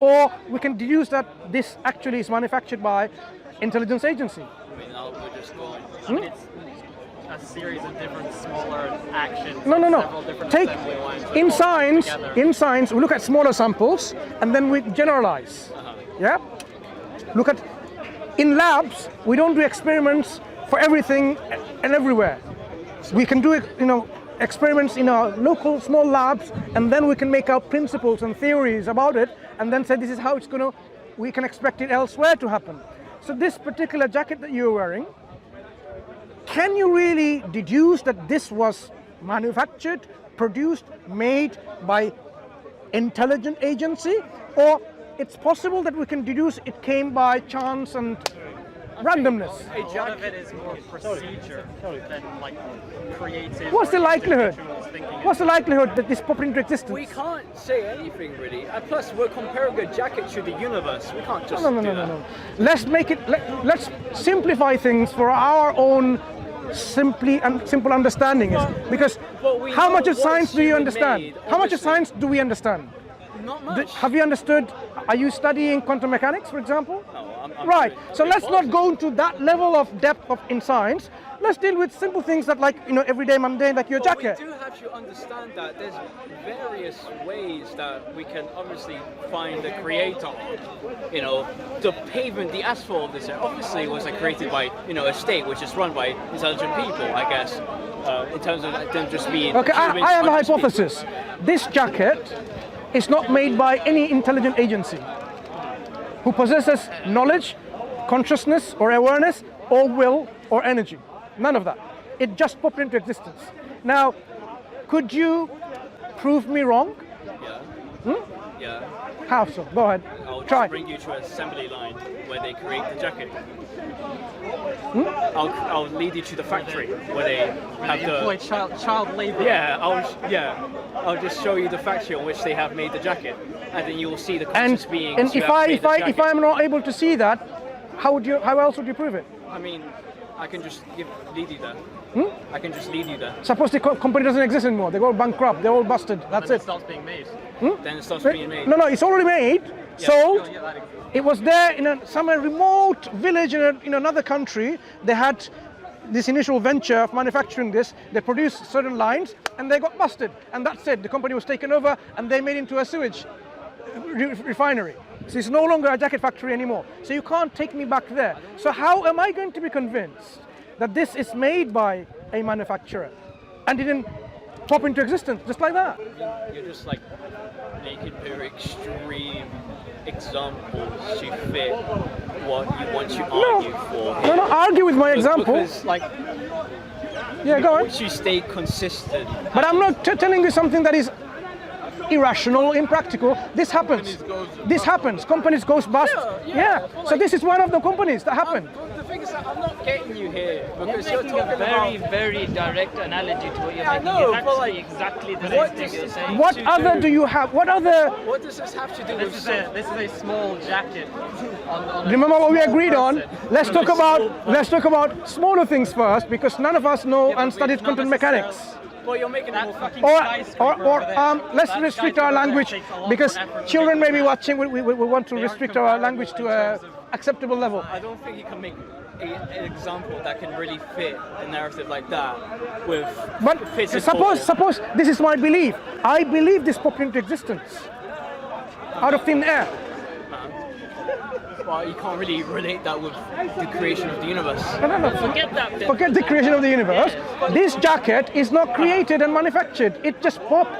Or we can deduce that this actually is manufactured by intelligence agency. I mean, we're just going. I mean, it's a series of different smaller actions. No. Several different Take assembly lines that in all science. together. In science, we look at smaller samples and then we generalize. Yeah. Look at in labs. We don't do experiments for everything and everywhere. We can do experiments in our local small labs, and then we can make our principles and theories about it, and then say this is how it's going to. We can expect it elsewhere to happen. So this particular jacket that you're wearing, can you really deduce that this was manufactured, produced, made by intelligent agency, or it's possible that we can deduce it came by chance and randomness? A lot of it is more procedure than like creative. What's the likelihood? individuals thinking What's the likelihood that this popped into existence? We can't say anything really. And plus, we're comparing a jacket to the universe. We can't just do that. No. Let's make it. Let's simplify things for our own simple understanding. Because but we how know much of what science do you human understand? made, How much of obviously. science do we understand? Not much. Have you understood? Are you studying quantum mechanics, for example? No, I'm Right. doing So let's not quantum. go into that level of depth in science. Let's deal with simple things that, like everyday mundane, like your But jacket. we do have to understand that there's various ways that we can obviously find the creator. The pavement, the asphalt of this obviously was created by a state which is run by intelligent people, I guess. In terms of them just being. Okay, humans I have a on the street. hypothesis. This jacket is not made by any intelligent agency who possesses knowledge, consciousness, or awareness, or will, or energy. None of that. It just popped into existence. Now, could you prove me wrong? Yeah. Yeah. How so? Go ahead. I'll just Try. bring you to an assembly line where they create the jacket. I'll lead you to the factory where they have employ the. child labor. I'll just show you the factory on which they have made the jacket, and then you will see the And, conscious beings. and who if have I made if the I jacket. if I'm not able to see that, how else would you prove it? I mean, I can just lead you there. I can just lead you there. Suppose the company doesn't exist anymore. They go bankrupt. They're all busted. That's And it. it starts being made. Then it starts being made. No, it's already made, sold. Yeah, that exists. It was there in some remote village in another country. They had this initial venture of manufacturing this. They produced certain lines and they got busted. And that's it. The company was taken over and they made into a sewage refinery. So it's no longer a jacket factory anymore. So you can't take me back there. So how am I going to be convinced that this is made by a manufacturer and didn't pop into existence just like that? You're just making very extreme examples to fit what you want to argue for. No, argue with my example. Because Yeah, go on. once you stay consistent. But I'm not telling you something that is irrational, impractical. This happens. This happens. Companies goes bust. Yeah. So this is one of the companies that happened. The thing is that I'm not getting you here You're because you're making a talking very, about. very direct analogy to what you're Yeah, I making. know, It's but, actually exactly the what same thing does you're this saying. What to other do. do you have? What other? What does this have to do with? This is a small jacket. On a Remember what we small agreed on? person. Let's talk about smaller things first, because none of us know and studied not quantum necessarily- mechanics. Well, you're making it That more fucking Or skyscraper over there. let's That restrict our skyscraper language takes a lot because more effort to children make may be than that. watching. We want to They aren't restrict our comparable language in to terms a of- acceptable level. I don't think you can make an example that can really fit a narrative like that with But physical. suppose this is my belief. I believe this popped into existence out of thin air. Well, you can't really relate that with the creation of the universe. No. Forget that bit. Forget the creation of the universe. This jacket is not created and manufactured. It just popped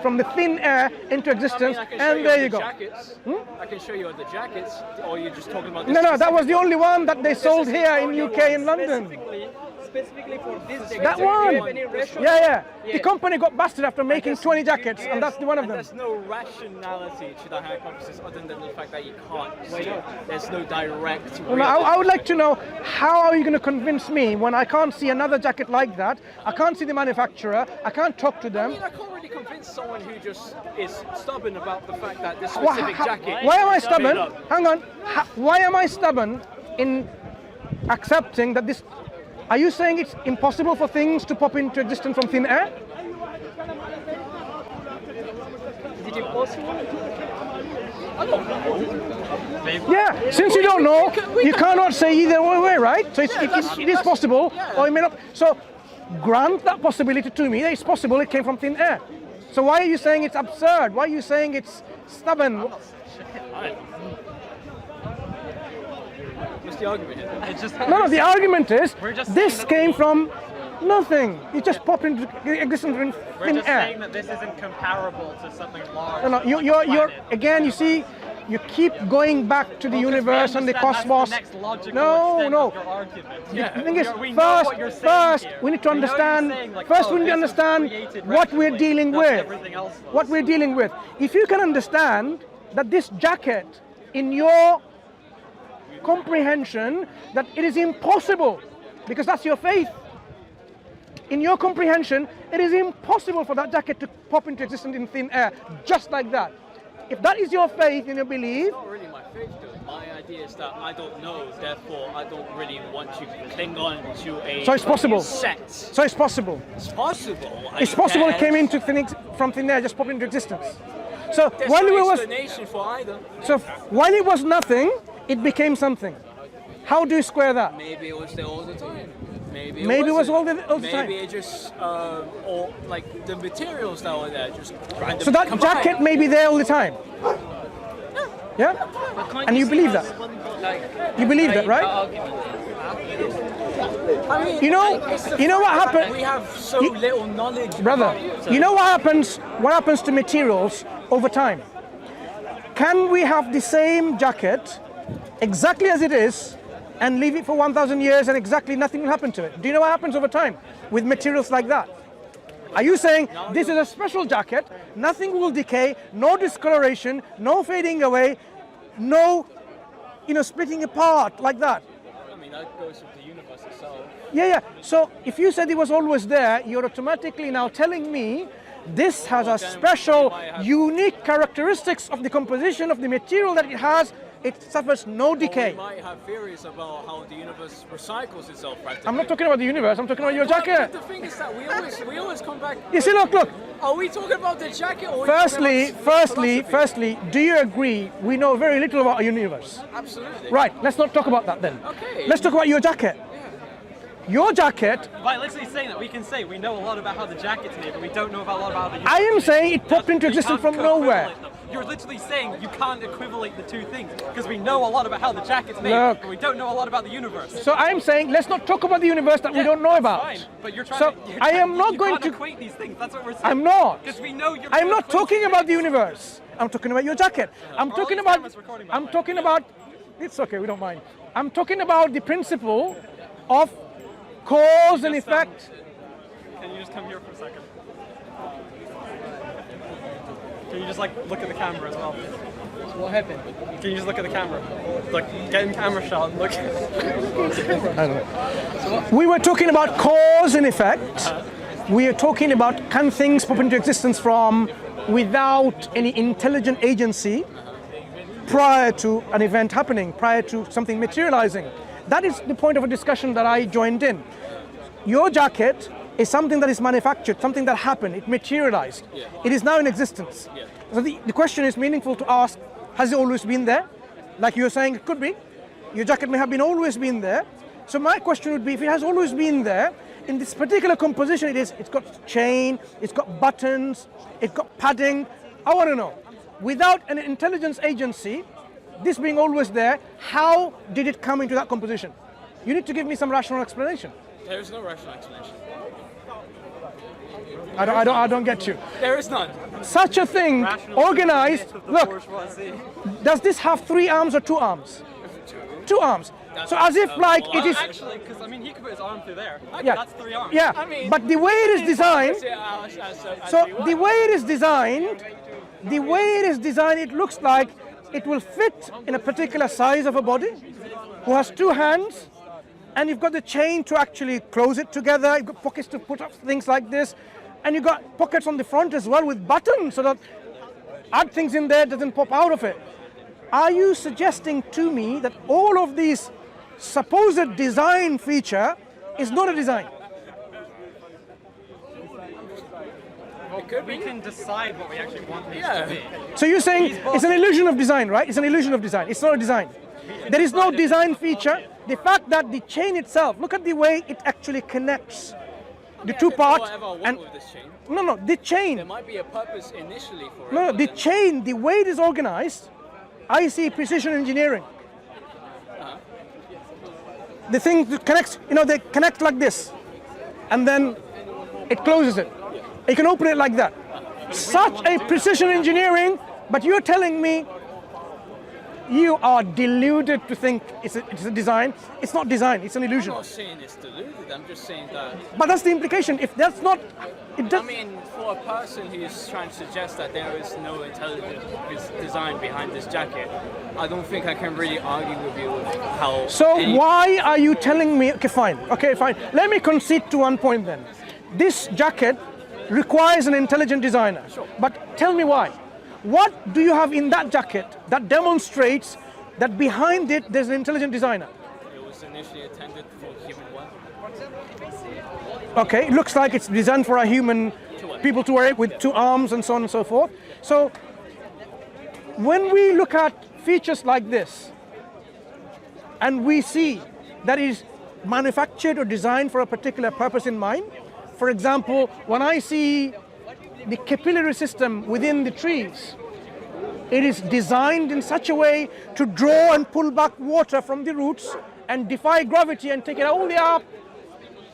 from the thin air into existence, I can show and there the you go. Jackets. I can show you the jackets, or you're just talking about. This No, that was the specific only one that they sold here in UK and London. Specifically for this jacket. That Do you one. have any rationale? Yeah. The company got busted after making 20 jackets, and that's the one of And them. there's no rationality to that hypothesis other than the fact that you can't see it. There's no direct. Well, I would like to know, how are you going to convince me when I can't see another jacket like that? I can't see the manufacturer. I can't talk to I them. mean, I can't really convince someone who just is stubborn about the fact that this Why, specific jacket. why am I stubborn? made up. Hang on. Why am I stubborn in accepting that this? Are you saying it's impossible for things to pop into existence from thin air? Is it impossible? Yeah, since you don't know, you cannot say either way, right? So it is possible, or it may not. So grant that possibility to me that it's possible it came from thin air. So why are you saying it's absurd? Why are you saying it's stubborn? What's the argument here? It's just No, the argument is We're just this saying that came we- from nothing. It just popped into existence in we're thin just air. saying that this isn't comparable to something large. No, you're again. You see, you keep going back to the universe and the cosmos. That's the next logical No, extent no. of your argument. The thing is, We know what you're saying first here. we need to We know you're understand. saying, like, First, oh, we need to this was understand created what we're rationally. dealing That's with. everything else was. What we're dealing with. If you can understand that this jacket, in your comprehension, that it is impossible, because that's your faith. In your comprehension, it is impossible for that jacket to pop into existence in thin air, just like that. If that is your faith and your belief, It's not really my faith though. My idea is that I don't know, therefore I don't really want to cling on to a So it's possible. set. so it's possible. It's possible. It's possible it came into from thin air, just popped into existence. So There's while no it was, explanation for either. so while it was nothing, it became something. How do you square that? Maybe it was there all the time. Maybe Maybe it was wasn't. all the time. Maybe it just or like the materials that were there just randomly So that combined. jacket may be there all the time. Yeah? And you believe that? You believe that, right? I mean, You know- it's the you know what fact that happened- We have so You- little knowledge, Brother, about it. you know what happens? What happens to materials over time? Can we have the same jacket exactly as it is and leave it for 1,000 years and exactly nothing will happen to it? Do you know what happens over time with materials like that? Are you saying this is a special jacket, nothing will decay, no discoloration, no fading away, no, splitting apart like that? I mean, that goes with the universe itself. Yeah. So if you said it was always there, you're automatically now telling me this has a special, unique characteristics of the composition of the material that it has. It suffers no Or decay. we might have theories about how the universe recycles itself practically. I'm not talking about the universe. I'm talking about your But jacket. the thing is that we always come back. You see, look. Are we talking about the jacket or are we talking about philosophy? Firstly, do you agree we know very little about our universe? Absolutely. Right. Let's not talk about that then. Okay. Let's talk about your jacket. Your jacket. By literally saying that, we can say we know a lot about how the jacket's made, but we don't know about a lot about how the. I am saying it popped into You existence can't from nowhere. co-equivalent them. You're literally saying you can't equivalate the two things because we know a lot about how the jacket's made, Look. but we don't know a lot about the universe. So I'm saying let's not talk about the universe that we Yeah, don't know that's about. Fine, but you're trying So to, I am not you going can't to. equate these things. That's what we're saying. I'm not. Because we know you're. I'm not equating talking about the things. universe. I'm talking about your jacket. I'm Are all talking these about. cameras recording, by the I'm way? talking about. It's okay. We don't mind. I'm talking about the principle of cause and Just, effect. Can you just come here for a second? Can you just look at the camera as well? What happened? Can you just look at the camera? Get in camera shot and look. I don't know. We were talking about cause and effect. We are talking about can things pop into existence from without any intelligent agency prior to an event happening, prior to something materializing. That is the point of a discussion that I joined in. Your jacket is something that is manufactured, something that happened, it materialized. Yeah. It is now in existence. Yeah. So the question is meaningful to ask, has it always been there? Like you were saying, it could be. Your jacket may have always been there. So my question would be, if it has always been there, in this particular composition, it's got chain, it's got buttons, it's got padding. I want to know, without an intelligence agency, this being always there, how did it come into that composition? You need to give me some rational explanation. There is no rational explanation. I don't get you. There is none. Such a thing, organized. Look, does this have 3 arms or 2 arms? 2 arms. So as if like it is. Actually, because he could put his arm through there. Yeah. That's 3 arms. Yeah. I mean, but the way it is designed. So the way it is designed, it looks like it will fit in a particular size of a body, who has 2 hands, and you've got the chain to actually close it together. You've got pockets to put up things like this, and you've got pockets on the front as well with buttons, so that add things in there doesn't pop out of it. Are you suggesting to me that all of these supposed design feature is not a design? we can decide what we actually want these Yeah. to be. So you're saying it's an illusion of design, right? It's an illusion of design. It's not a design. There is no design feature. The fact that the chain itself, look at the way it actually connects the two parts. Whatever I want And with this chain. no, the chain. There might be a purpose initially for it. No, but the then- chain, the way it is organized, I see precision engineering. The thing that connects, they connect like this, and then it closes it. You can open it like that. Such a precision engineering, but you're telling me you are deluded to think it's a design. It's not design, it's an illusion. I'm not saying it's deluded, I'm just saying that. But that's the implication. If that's not, it I does. mean, for a person who's trying to suggest that there is no intelligent design behind this jacket, I don't think I can really argue with you with how. So why are you telling me? Okay, fine. Let me concede to one point then. This jacket requires an intelligent designer. But tell me why. What do you have in that jacket that demonstrates that behind it there's an intelligent designer? It was initially intended for human work. Okay, it looks like it's designed for a human people to wear it with two arms and so on and so forth. So when we look at features like this and we see that it is manufactured or designed for a particular purpose in mind, for example, when I see the capillary system within the trees, it is designed in such a way to draw and pull back water from the roots and defy gravity and take it all the way up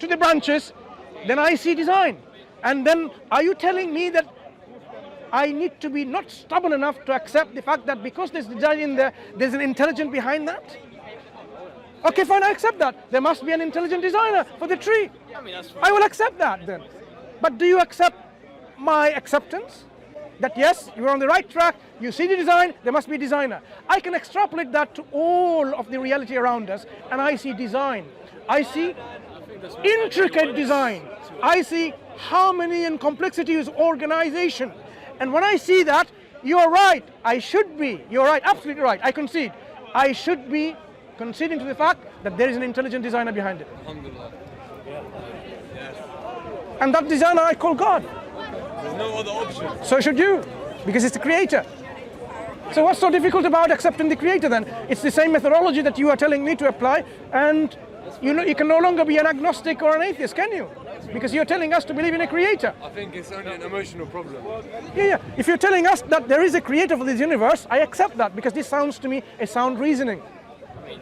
to the branches, then I see design. And then are you telling me that I need to be not stubborn enough to accept the fact that because there's design in there, there's an intelligence behind that? Okay, fine, I accept that. There must be an intelligent designer for the tree. I mean, that's I will accept that then. But do you accept my acceptance? That yes, you're on the right track, you see the design, there must be a designer. I can extrapolate that to all of the reality around us, and I see design. I see intricate design. I see harmony and complexity is organization. And when I see that, you're right, you're right, absolutely right, I concede. I should be conceding to the fact that there is an intelligent designer behind it. And that designer I call God. There's no other option. So should you, because it's the creator. So what's so difficult about accepting the creator then? It's the same methodology that you are telling me to apply, and you can no longer be an agnostic or an atheist, can you? Because you're telling us to believe in a creator. I think it's only an emotional problem. Yeah. If you're telling us that there is a creator for this universe, I accept that, because this sounds to me a sound reasoning. I mean,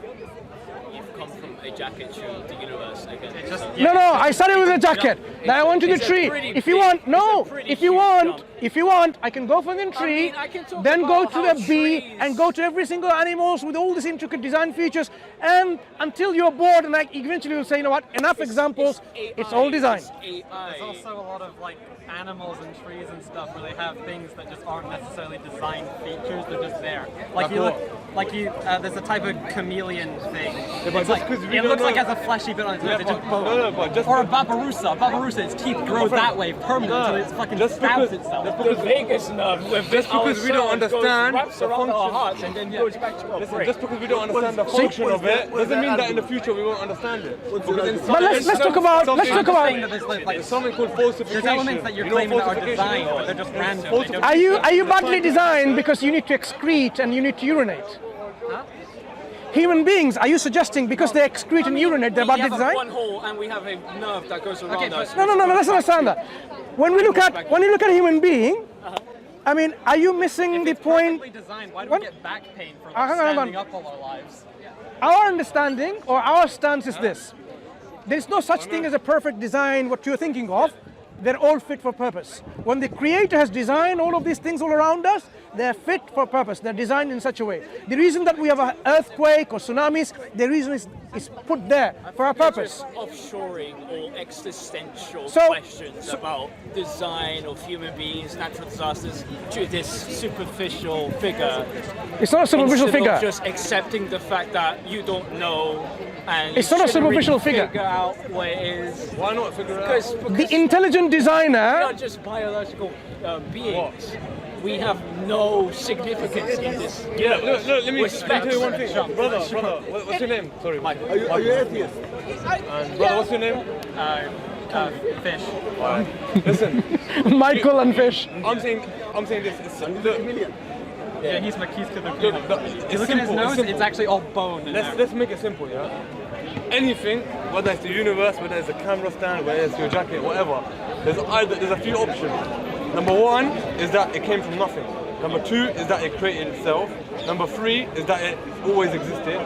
you've come from a jacket to the universe again. No, I started with a jacket. Now I went to the tree. If you want, I can go for the tree, I can talk then go about to how the bee trees- and go to every single animals with all these intricate design features, and until you're bored, and I eventually will say, you know what, enough examples, it's all design. It's AI. There's also a lot of like animals and trees and stuff where they have things that just aren't necessarily designed features, they're just there. There's a type of chameleon thing. but It's just like, 'cause we it don't looks like know- it has a fleshy bit on its lip. Yeah, It just but- no, but just- or a babarusa. Babarusa, its teeth grow that way permanently until it fucking Just stabs because- itself. The vagus nerve with Just because we don't understand wraps the around our function- hearts and then goes back to our Listen, brain. just because we don't understand the function of it doesn't mean that in the future we won't understand it. Because in But let's talk about I'm saying that There's something called falsification. there's elements that you're You know what claiming that are falsification designed, is? but they're just random. They falsification. don't- Are you badly designed because you need to excrete and you need to urinate? Human beings, are you suggesting because they excrete and urinate, they're We badly have designed? one hole and we have a nerve that goes around Okay, but- us. No, let's understand that. When you look at a human being, I mean, are you missing If the it's point? perfectly designed, why do What? we get back pain for Hang on, hang on. standing up all our lives? Our understanding or our stance is this. There is no such thing as a perfect design, what you're thinking of. They're all fit for purpose. When the creator has designed all of these things all around us, they're fit for purpose. They're designed in such a way. The reason that we have an earthquake or tsunamis, the reason is put there for a purpose. Just offshoring all existential So- questions about design of human beings, natural disasters, to this superficial figure. It's not a superficial instead figure. of just accepting the fact that you don't know and It's you not a shouldn't really superficial figure. Figure out what it is. Why not figure it out? Because The intelligent we designer, are just biological beings. We have no significance in this universe. Look, let me Respect. tell you one thing. Brother, what's your name? Sorry. Are you atheist? And brother, what's your name? Fish. Listen, Michael and fish. I'm saying this. Yeah, he's McKeith to the Look, If it's you look at his simple, nose, it's it's actually all bone. Let's make it simple, yeah? Anything, whether it's the universe, whether it's a camera stand, whether it's your jacket, whatever, there's a few options. Number one is that it came from nothing. Number two is that it created itself. Number three is that it always existed.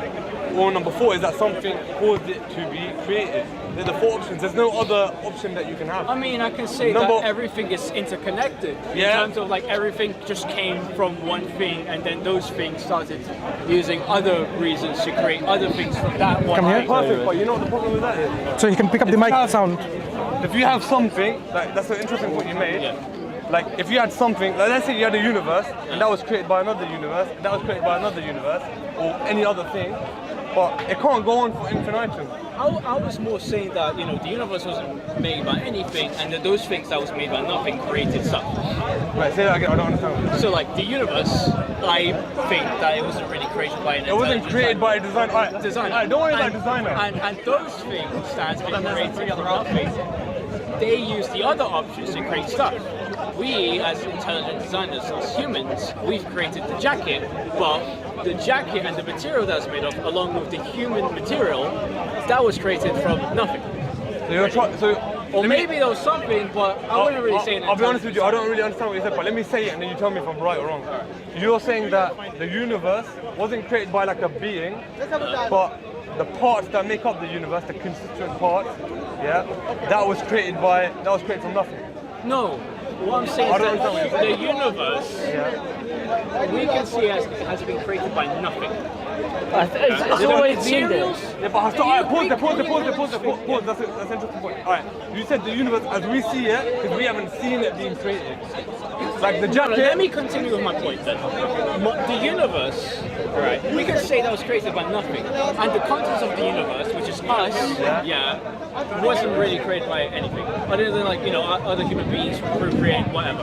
Or number four is that something caused it to be created. They're the four options. There's no other option that you can have. I mean, I can say that everything is interconnected. In terms of like everything just came from one thing, and then those things started using other reasons to create other things from that one Come here. thing. Perfect, but you know what the problem with that is? So you can pick up the mic sound. If you have something, like that's an interesting point you made. Like if you had something, like let's say you had a universe, and that was created by another universe, and that was created by another universe, or any other thing, but it can't go on for infinitum. I was more saying that, you know, the universe wasn't made by anything, and that those things that was made by nothing created stuff. Right, say that again, I don't understand. So like the universe, I think that it wasn't really created by an It wasn't created by a designer. Alright, designer. Alright, don't worry about designer. And those things that has been created from nothing, they use the other options to create stuff. We, as intelligent designers, as humans, we've created the jacket, but the jacket and the material that's made of, along with the human material, that was created from nothing. So you're Or maybe there was something, but I wouldn't really say it. I'll be honest with you, I don't really understand what you said, but let me say it and then you tell me if I'm right or wrong. You're saying that the universe wasn't created by like a being, but the parts that make up the universe, the constituent parts, yeah, that was created from nothing. No. What I'm saying is that the universe, we can see has been created by nothing. It's always been there. Yeah, but pause. That's an interesting point. Alright, you said the universe as we see it, because we haven't seen it being created. Like the jacket. Let me continue with my point then. The universe, right, we can say that was created by nothing. And the contents of the universe, which is us, wasn't really created by anything. Other than like, you know, other human beings procreating, whatever.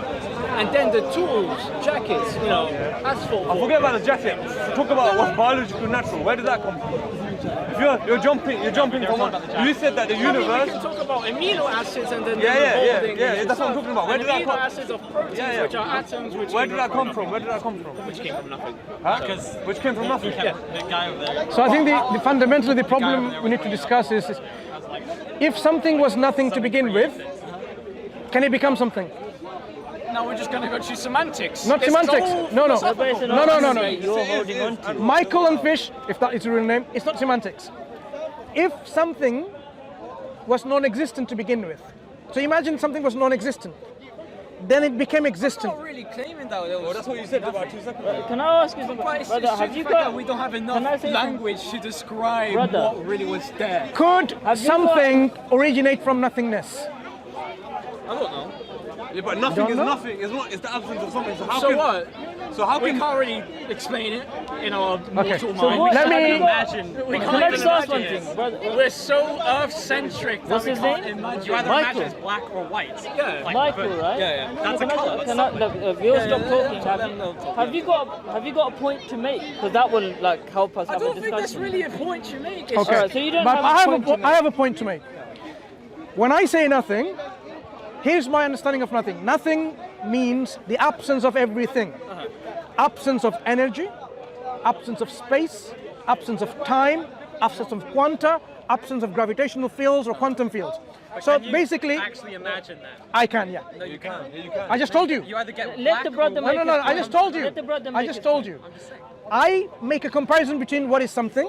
And then the tools, jackets, you know, asphalt. I forget about the jacket. Talk about what's biological natural. Where did that come from? If you're jumping from one. You said that the universe. We can talk about amino acids and then Yeah. That's what I'm talking about. Where did that amino come? acids of proteins, which are atoms, which Where did that come from? Which came from nothing. Huh? Which came from nothing. The guy over there. So I think the fundamentally the problem we need to discuss is if something was nothing to begin with, can it become something? Now we're just going to go to semantics. Not It's semantics. all No. philosophical. No. You're holding on to. Michael and fish, if that is a real name, it's not semantics. If something was non-existent to begin with, so imagine something was non-existent, then it became I'm existent. not really claiming that. Well, That's what you said about 2 seconds ago. Can I ask you something? But it's Brother, just have you the fact that got... we don't have Can I enough say language to describe Brother. what really was there. Could Have you something originate from nothingness? I don't know. Yeah, but nothing is know? nothing. It's the absence of something. So how So can? what? So how We can? can't really explain it in our mortal So mind. what? Let We me- can't imagine. We Can can't I even just ask one imagine thing? it. Brother, We're so Earth-centric that What's we his can't name? imagine. You either Michael. imagine as black or white. Yeah. Like, Michael, but- right? Yeah. That's a color. Can I, we'll stop talking. Yeah. Have you got a point to make? Because that will like help us I have a don't think that's discussion. really a point you make. It's Okay, Alright, so you don't but have a I point to make. I have a point to make. When I say nothing, here's my understanding of nothing. Nothing means the absence of everything. Absence of energy, absence of space, absence of time, absence of quanta, absence of gravitational fields or quantum fields. So Can you basically, actually imagine that? I can, yeah. No, you can't. I just told you. You either get Let black the brother or make white. No, his I point. just told you. Let the brother I make just his told point. you. I make a comparison between what is something.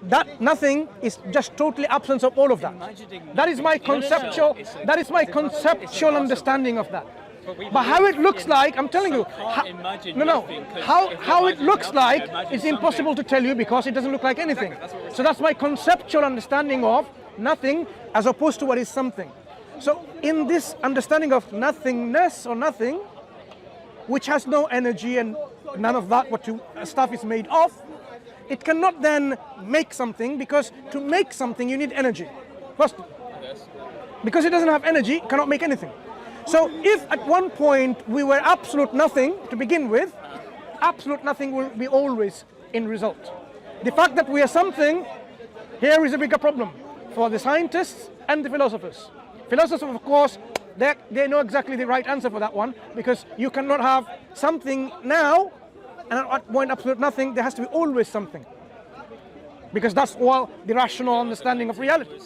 That nothing is just totally absence of all of that. That is my conceptual. That is my conceptual understanding of that. But how it looks like, I'm telling you. How it looks like is impossible to tell you because it doesn't look like anything. So that's my conceptual understanding of nothing as opposed to what is something. So in this understanding of nothingness or nothing, which has no energy and none of that what stuff is made of, it cannot then make something because to make something you need energy. First, because it doesn't have energy, it cannot make anything. So if at one point we were absolute nothing to begin with, absolute nothing will be always in result. The fact that we are something, here is a bigger problem. for the scientists and the philosophers. Philosophers, of course, they know exactly the right answer for that one, because you cannot have something now and at point absolute nothing. There has to be always something, because that's all the rational understanding of reality.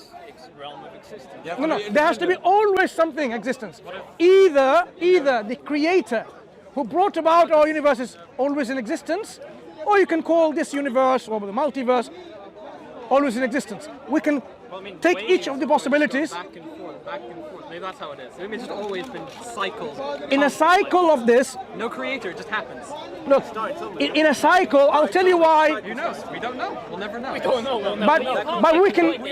Realm of existence. No, there has to be always something existence. Either the creator who brought about our universe is always in existence, or you can call this universe or the multiverse always in existence. We can take each of the possibilities. Back and forth, back and forth. Maybe that's how it is. Maybe it's just always been cycles. In a cycle of this, No creator, it just happens. look, in a cycle, I'll tell you why. Who knows? We don't know. We'll never know. But we can,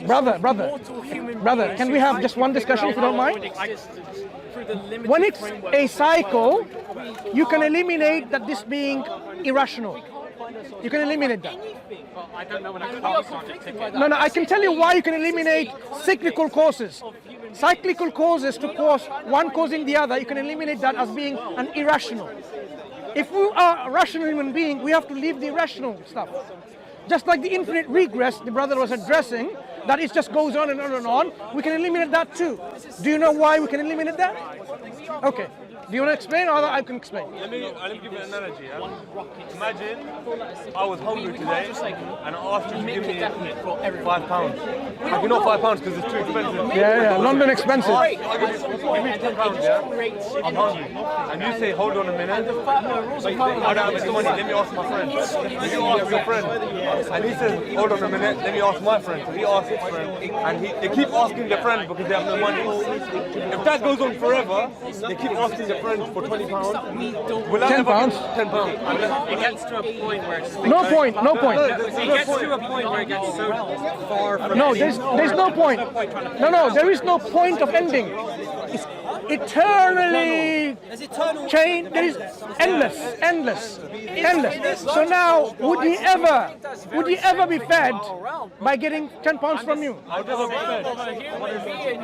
brother, can we have just one discussion if you don't mind? When it's a cycle, you can eliminate that this being irrational. You can eliminate that. Well, I don't know when I clock started ticking. No, I can tell you why you can eliminate cyclical causes. Cyclical causes to cause one causing the other, you can eliminate that as being an irrational. If we are a rational human being, we have to leave the irrational stuff. Just like the infinite regress the brother was addressing, that it just goes on and on and on, we can eliminate that too. Do you know why we can eliminate that? Okay. Do you want to explain, or I can explain? Let me give you an analogy. Yeah? Imagine I was hungry today and I asked you to give me £5. I can not £5 because it's too expensive. Yeah, London expensive. Give me £10, yeah? I'm hungry. And you say, hold on a minute. I don't have any money, let me ask my friend. Then you ask your friend. And he says, hold on a minute, let me ask my friend. So he asks his friend. And they keep asking their friend because they have no money. If that goes on forever, they keep asking their friend for £20. Will that £10? £10. It gets to a point where it's No point. It gets to a point where it gets so far from No, there's no point. No, there is no point of ending. It's eternally chain. There is endless. So now, would he ever be fed by getting £10 from you?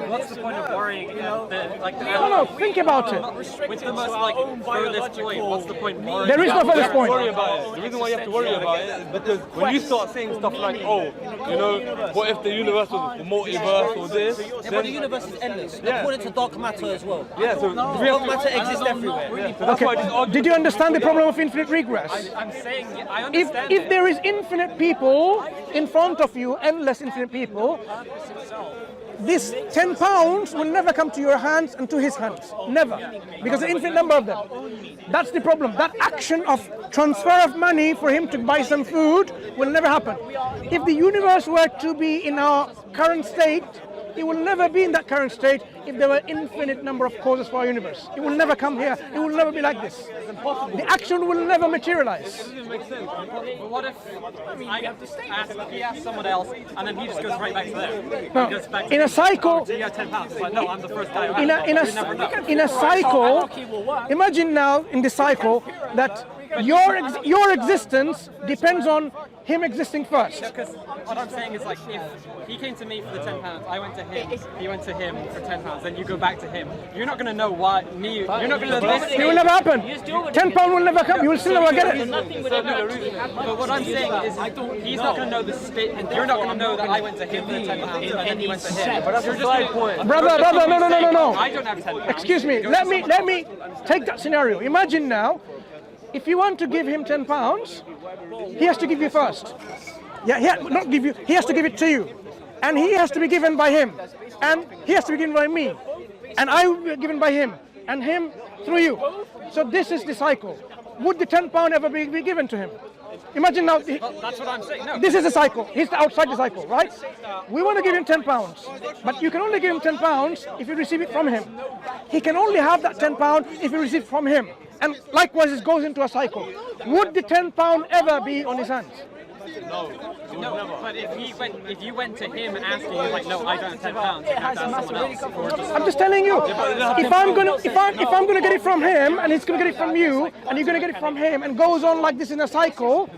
What's the point of worrying? No, think about it. With the most furthest point, what's the point? Worrying? There is no furthest point. Worry about it. The reason why you have to worry about it is because when you start saying stuff like, oh, you know, what if the universe was a multiverse or this? But the universe is endless, according to dark matter as well. Yeah, so Dark matter exists everywhere. so that's why this argument. Did you understand the problem of infinite regress? I'm saying, I If understand if there is infinite people in front of you, endless infinite people, this £10 will never come to your hands and to his hands. Never. Because the infinite number of them. That's the problem. That action of transfer of money for him to buy some food will never happen. If the universe were to be in our current state, it will never be in that current state if there were infinite number of causes for our universe. It will never come here. It will never be like this. The action will never materialize. But what if he asks someone else and then he just goes right back to them? No, He goes back to in a cycle, you got £10. It's like, no, I'm the first guy who in a cycle, imagine now in the cycle that your existence depends on him existing first. Because what I'm saying is, like, if he came to me for the £10, I went to him, he went to him for £10, then you go back to him. You're not going to know why me. You're not going to know this. It will never happen. £10 will never come. You will still never get it. But what I'm saying is, he's not going to know the state. You're not going to know that I went to him for the £10 and then he went to him. But that's a side point. Brother, no. I don't have £10. Excuse me. Let me take that scenario. Imagine now, if you want to give him £10, he has to give you first. Yeah, not give you. He has to give it to you, and he has to be given by him, and he has to be given by me, and I will be given by him, and him through you. So this is the cycle. Would the £10 ever be given to him? Imagine now. That's what I'm saying. No. This is the cycle. He's outside the cycle, right? We want to give him £10, but you can only give him £10 if you receive it from him. He can only have that £10 if you receive it from him. And likewise, it goes into a cycle. Would the £10 ever be on his hands? No, but if you went to him and asking him, like, no, I don't have £10, you have to ask someone else. Or just, I'm just telling you. If I'm gonna get it from him, and he's gonna get it from you, and you're gonna get it from him, and goes on like this in a cycle.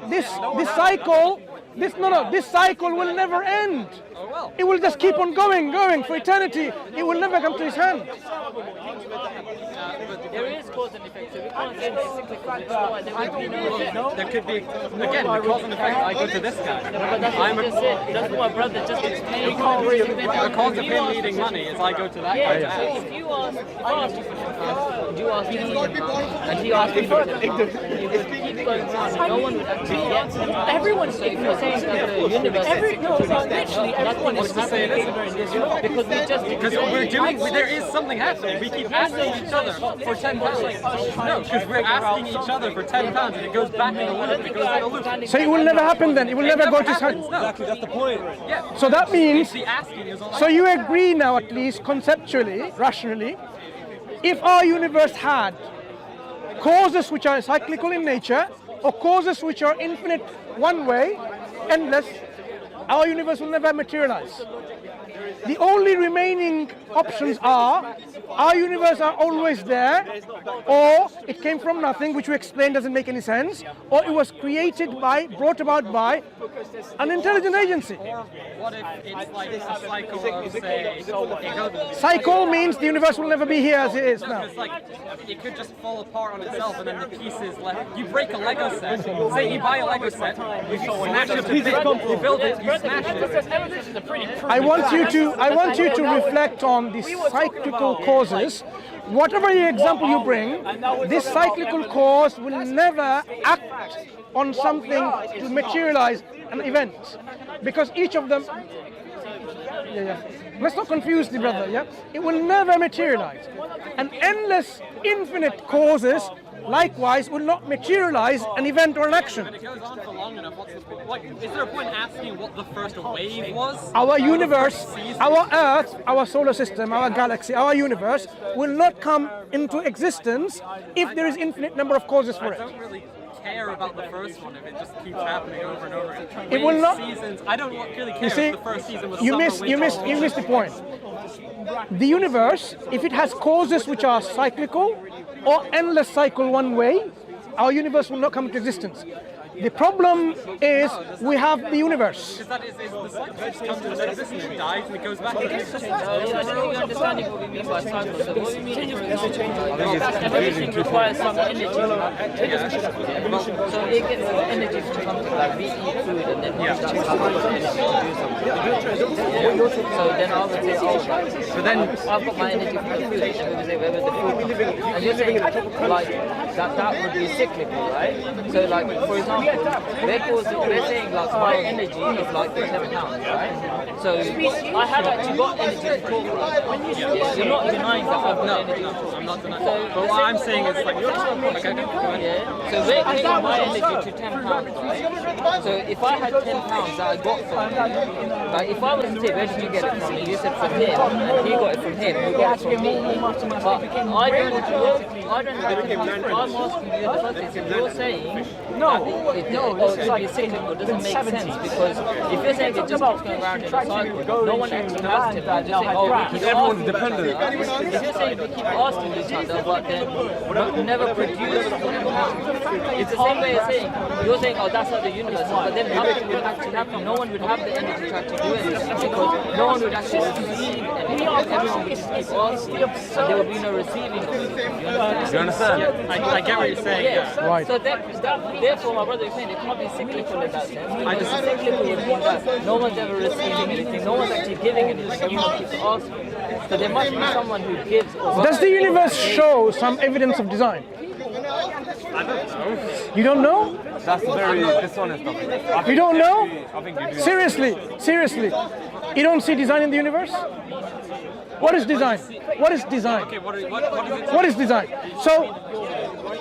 This cycle This cycle will never end. Oh well. It will just keep on going for eternity. It will never come to his hand. There is cause and effect, so we can't say it's cyclical. It's not, there would be no effect. There could be, again, the cause and effect. I go to this guy. But that's what you just said. That's what my brother just explained. The cause of him needing money is I go to that guy. Yeah, so if you ask, I asked you for £10, you asked me for £10, and he asked me for £10, you would keep going round, and no one would actually get it. Everyone's saying, if you're saying that the universe is cyclical, literally everyone is saying it. Because we just... Because we're doing, there is something happening. We keep asking each other for £10. No, because we're asking each other for £10 and it goes back in the loop. It goes in a loop. So it will never happen then. It will never go to his hand. Exactly, that's the point. Yeah. So that means, The asking is all. so you agree now, at least conceptually, rationally, if our universe had causes which are cyclical in nature or causes which are infinite one way, endless, our universe will never materialize. The only remaining options are our universe are always there, or it came from nothing, which we explained doesn't make any sense, or it was created by, brought about by an intelligent agency. What if it's like a cycle of, say, it goes, Cycle means the universe will never be here as it is now. it's like it could just fall apart on itself and then the pieces left. You break a Lego set, say you buy a Lego set, you smash it to bits, you build it, you smash it. I want you to reflect on the cyclical causes. Whatever the example you bring, this cyclical cause will never act on something to materialize an event, because each of them. Let's not confuse the brother. Yeah, it will never materialize, and endless, infinite causes likewise will not materialize an event or an action. If it goes on for long enough, what's the point? Like, is there a point asking what the first wave was? Our universe, our Earth, our solar system, our galaxy, our universe will not come into existence if there is infinite number of causes for I it. don't really care about the first one if it just keeps happening over and over. It will not- Seasons, I don't really care You see, if the first season was you summer, miss winter, the point. The universe, if it has causes which are cyclical or endless cycle one way, our universe will not come into existence. The problem is we have the universe. Is the cycle just comes into existence and dies and it goes back again? You're understanding what we mean by cycle. So what we mean is, for example, everything requires some energy to activity. So it gets energy to come to, like we eat food and then we have energy to do something. So then I would say, oh, so then I've got my energy from the food, and we would say where would the food come from? And you're saying like that would be cyclical, right? So like for example, we're saying like my energy is like the £10, right? So I have actually got energy to talk about. You're not denying that I've got energy to talk. I'm not denying. So But what I'm saying is like, yeah. So we're taking my energy to £10, right? So if I had £10 that I got from you, like if I was to say where did you get it from? And you said from him, and he got it from him, who got it from me. But I don't. I'm asking you in the first place if you're saying it could be cyclical, doesn't make sense, because if you're saying it just keeps going around in a cycle, no one actually has to. Just saying, oh, we keep Everyone's asking. dependent. If you're saying we keep asking each other, but then never produce, it's the same way as saying, you're saying, oh, that's how the universe is, but then nothing would actually happen. No one would have the energy to actually do anything, because no one would actually receive anything. Everyone would just keep asking, and there would be no receiving of anything. You understand? I get what you're saying. Yes. Right. So therefore, my brother is saying it can't be cyclical in that sense. Because cyclical would mean that no one's ever receiving anything, no one's actually giving anything, everyone keeps asking. So there must be someone who gives. Or Does the universe show some evidence of design? You don't know? That's very dishonest of you. You don't know? I think you do. Seriously. You don't see design in the universe? What is design? What is design? Okay, what is it? What is design? So,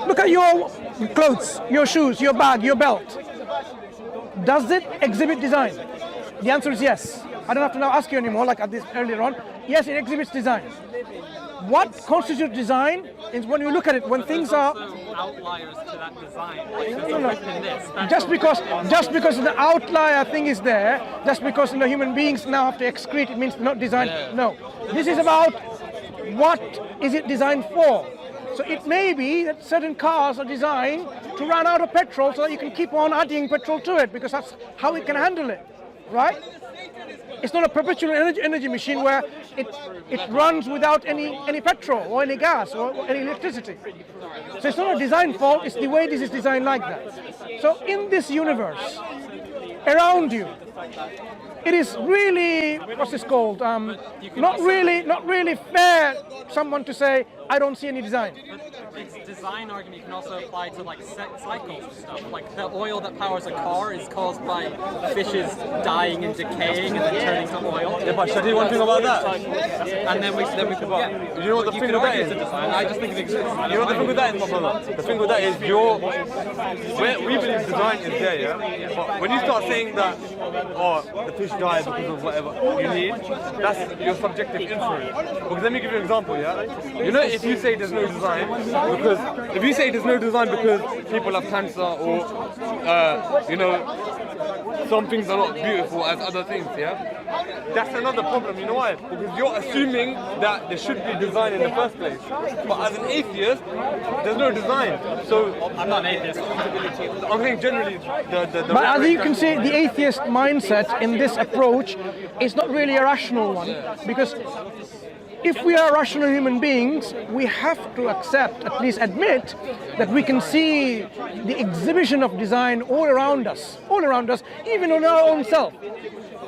look at your clothes, your shoes, your bag, your belt. Does it exhibit design? The answer is yes. I don't have to now ask you anymore, like at this earlier on. Yes, it exhibits design. What constitutes design is when you look at it, when things are Outliers to that design. Like, written this. That's just because the outlier thing is there, just because human beings now have to excrete, it means not designed. No, this is about what is it designed for. So it may be that certain cars are designed to run out of petrol so that you can keep on adding petrol to it because that's how it can handle it, right? It's not a perpetual energy machine where it runs without any petrol or any gas or any electricity. So it's not a design fault, it's the way this is designed like that. So in this universe, around you, it is really, what's this called? Not really fair someone to say, I don't see any design. This design argument can also apply to like cycles and stuff. Like the oil that powers a car is caused by fishes dying and decaying and then turning to oil. Yeah, but Shadi, one thing about that. And then we could, yeah. You know what the thing with that is? I just think it exists. You know what the thing with that is, my brother? The thing with that is we believe design is there, yeah? But when you start saying that, oh, the fish died because of whatever you need, that's your subjective inference. Because let me give you an example, yeah? You know, if you say there's no design, because if you say there's no design because people have cancer or, you know, some things are not beautiful as other things, yeah? That's another problem, you know why? Because you're assuming that there should be design in the first place. But as an atheist, there's no design. So I'm not an atheist. I'm saying generally the But as you can see, the atheist mindset in this approach is not really a rational one, because if we are rational human beings, we have to accept, at least admit, that we can see the exhibition of design all around us, even on our own self.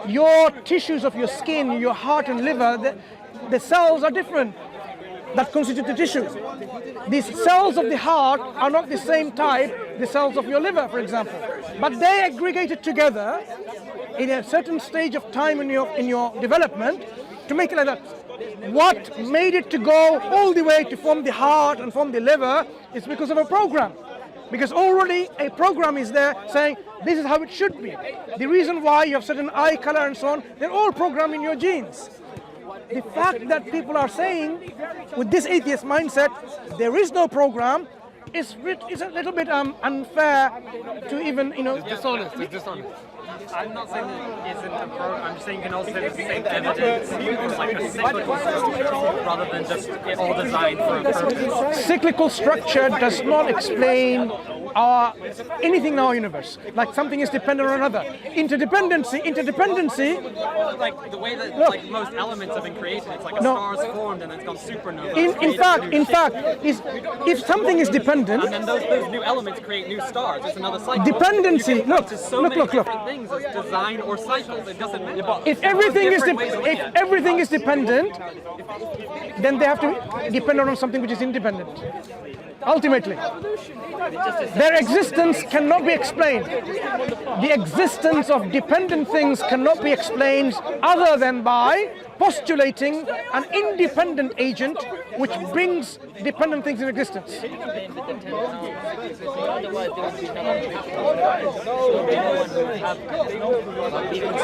Your tissues of your skin, your heart and liver, the cells are different that constitute the tissues. These cells of the heart are not the same type, the cells of your liver, for example, but they aggregated together in a certain stage of time in your development to make it like that. What made it to go all the way to form the heart and form the liver is because of a program. Because already a program is there saying this is how it should be. The reason why you have certain eye color and so on, they're all programmed in your genes. The fact that people are saying with this atheist mindset there is no program is a little bit unfair to even, you know. It's dishonest. I'm not saying that it isn't a program, I'm just saying you can also say it's the same evidence as like a cyclical structure rather than just it all designed for a purpose. Cyclical structure does not explain anything in our universe. Like something is dependent on another. Interdependency. Like the way that like most elements have been created, it's like a star's formed and then it's gone supernova. In fact, if something is dependent, and then those new elements create new stars. It's another cycle. Dependency. You can point to so many Look. different things as design or cycles. It doesn't matter. If everything is dependent, then they have to depend on something which is independent. Ultimately, their existence cannot be explained. The existence of dependent things cannot be explained other than by postulating an independent agent which brings dependent things in existence. We can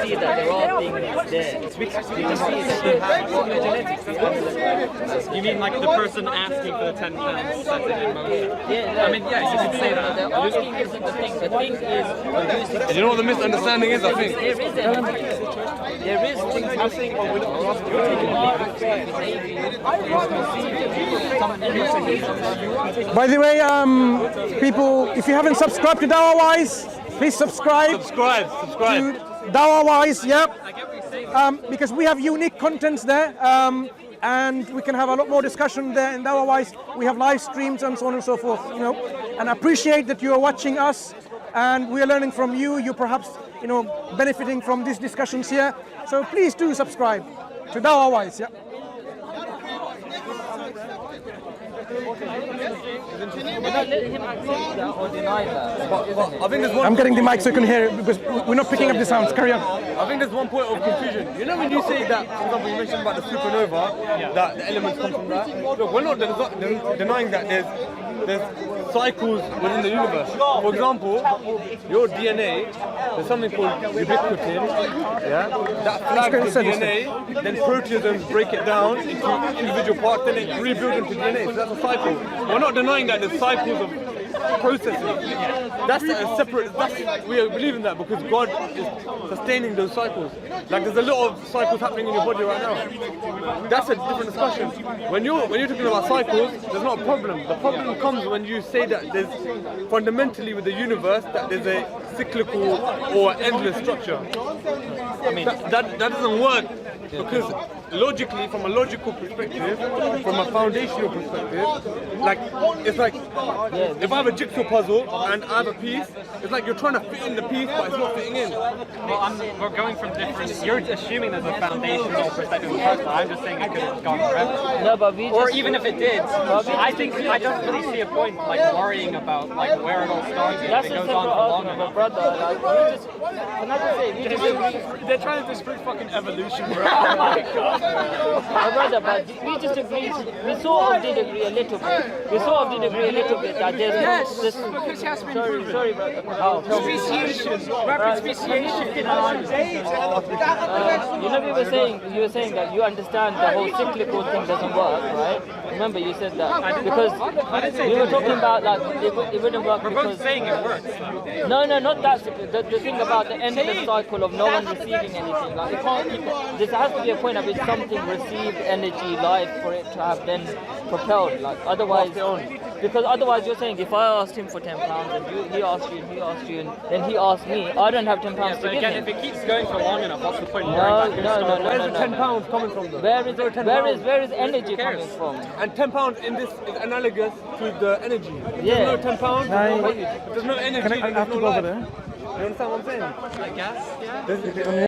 see that there are things there. We can see that You mean like the person asking for the 10 pounds set it in motion? Yeah, I mean, yeah, you can say that. The asking isn't the thing. The thing is producing. And you know what the misunderstanding is, I think? There is things happening, but we're not By the way, people, if you haven't subscribed to Dawah-wise, please subscribe. Subscribe. To Dawah-wise, yep. Because we have unique contents there, and we can have a lot more discussion there in Dawah-wise. We have live streams and so on and so forth, you know. And I appreciate that you are watching us, and we are learning from you. You perhaps, you know, benefiting from these discussions here. So please do subscribe to Dawah-wise, yeah. We're not letting him accept that or deny that. I think there's one. I'm getting the mic so you can hear it because we're not picking up the sounds. Carry on. I think there's one point of confusion. You know when you say that, for example, you mentioned about the supernova, that the elements come from that. Look, we're not denying that there's cycles within the universe. For example, your DNA, there's something called ubiquitin, yeah? That flags the DNA, then proteasomes break it down into individual parts, then it rebuilds into DNA. So that's a cycle. We're not denying that there's cycles of processing. That's a separate. We believe in that because God is sustaining those cycles. Like there's a lot of cycles happening in your body right now. That's a different discussion. When you're talking about cycles, there's not a problem. The problem comes when you say that there's fundamentally with the universe that there's a cyclical or endless structure. I mean that doesn't work because logically, from a logical perspective, from a foundational perspective, like it's like if I have a jigsaw puzzle and I have a piece, it's like you're trying to fit in the piece but it's not fitting in. Well, we're going from different. You're assuming there's a foundational perspective in the first one. I'm just saying it could have gone forever. No, but we Or just, even if it did, I don't really see a point like worrying about like where it all started. that's If a it goes separate on for long argument, enough. but brother, like, we just, can I just say, we just agree. They're trying to disprove fucking evolution, bro. My brother, but we just agreed. We sort of did agree a little bit. We sort of did agree a little bit that there's Yes, no. This, because it has to be sorry, proven. sorry, brother. Oh, no. Speciation, rapid speciation. You know, you were saying that you understand the whole cyclical thing doesn't work, right? Remember, you said that because we were talking about like it wouldn't work We're because both saying it works. no, not that. The thing about the endless cycle of no one receiving anything, like it can't keep. There has to be a point at which something received energy, life, for it to have then propelled. Like otherwise, because otherwise you're saying if I asked him for £10 and he asked you, and then he asked me, I don't have £10 Yeah, to but give again, him. if it keeps going for long enough, what's the point? No. Where's the £10 coming from though? Where is energy coming from? And £10 in this is analogous to the energy. If Yeah. there's no £10, Can if there's no energy, I then have there's to no go over life. there? You understand what I'm saying? I guess, yeah.